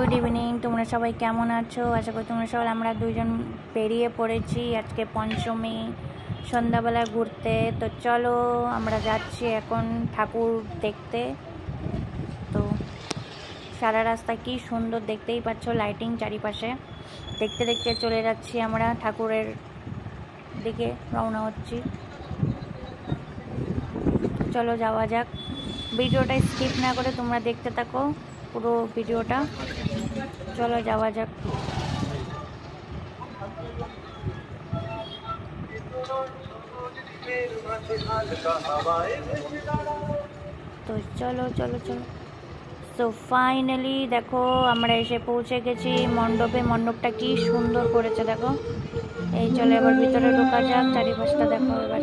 Good evening. তোমরা সবাই কেমন আছো? আশা করি তোমরা সবাই। আমরা দুইজন বেরিয়ে পড়েছি আজকে পঞ্চমী সন্ধ্যাবেলা ঘুরতে। তো চলো আমরা যাচ্ছি এখন ঠাকুর দেখতে। তো সারা রাস্তা কি সুন্দর, দেখতেই পাচ্ছ লাইটিং চারিপাশে। দেখতে দেখতে চলে যাচ্ছি আমরা ঠাকুরের দিকে, রওনা হচ্ছি। চলো যাওয়া যাক। ভিডিওটা স্কিপ না করে তোমরা দেখতে থাকো পুরো ভিডিওটা। চলো যাওয়া যাক। তো চলো চলো চলো। তো ফাইনালি দেখো আমরা এসে পৌঁছে গেছি মণ্ডপে। মণ্ডপটা কি সুন্দর করেছে দেখো। এই চলো এবার ভিতরে ঢোকা যাক। চারিপাশটা দেখো এবার।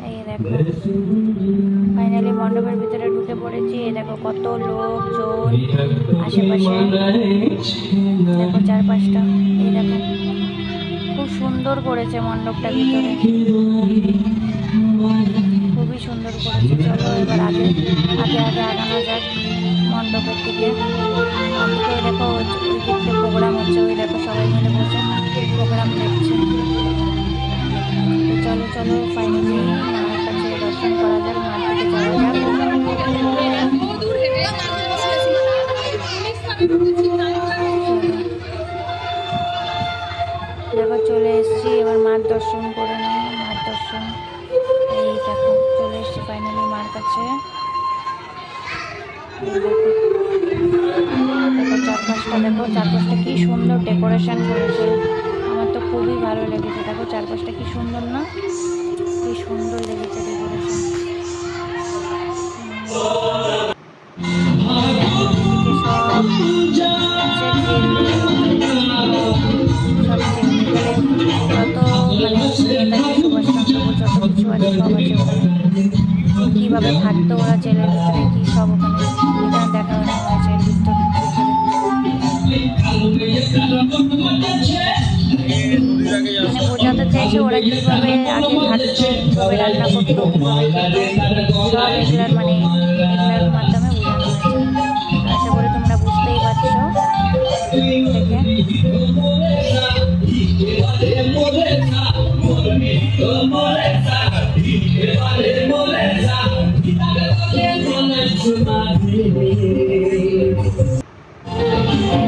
এই দেখো ফাইনালি মণ্ডপের ভিতরে ঢুকে পড়েছি। এই দেখো কত লোকজন আশেপাশে, দেখো চারপাশটা। এই দেখো খুব সুন্দর করেছে মণ্ডপটা ভিতরে, খুবই সুন্দর করেছে। চলো এবার আগে আগে আগে আগানো যাক মণ্ডপের দিকে। ওদিকে দেখো ওই দিকতে প্রোগ্রাম হচ্ছে। ওই দেখো সবাই মিলে বসে প্রোগ্রাম দেখছে। চলো চলো ফাইনালি মায়ের কাছে দর্শন করা যাক, মায়ের দিকে যাওয়া যাক। দেখো চলে এসেছি, এবার মার দর্শন করে নাও। মার দর্শন, এই দেখো চলে এসেছি ফাইনালি মার কাছে। দেখো চারপাশটা, দেখো চারপাশটা কি সুন্দর ডেকোরেশন করেছে। আমার তো খুবই ভালো লেগেছে। দেখো চারপাশটা কি সুন্দর না, কি সুন্দর লেগেছে ডেকোরেশন। কীভাবে থাকতো ওরা জেলের ভিতরে, কি সব ওখানে এখানে দেখানো হয়েছে। এর ভিতরে মানে বোঝাতে চাইছে ওরা কীভাবে আগে থাকতো, কীভাবে রান্না করতো, কীভাবে সব এগুলার মানে এগুলার মাধ্যমে বোঝানো হয়েছে। আশা করি তোমরা বুঝতেই পারছো দেখে।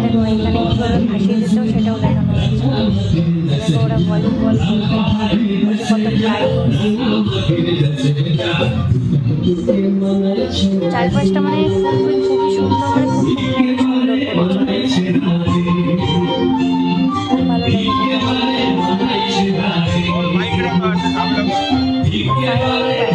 দেখো এখানে কীভাবে ভাসিয়ে দিত সেটাও দেখানো হয়েছে। দেখো ওরা ভলিবল খেলতো, কত প্রাইজ। চারপাশটা মানে খুবই খুবই সুন্দর, মানে খুব সুন্দর করেছে, খুব ভালো লেগেছে।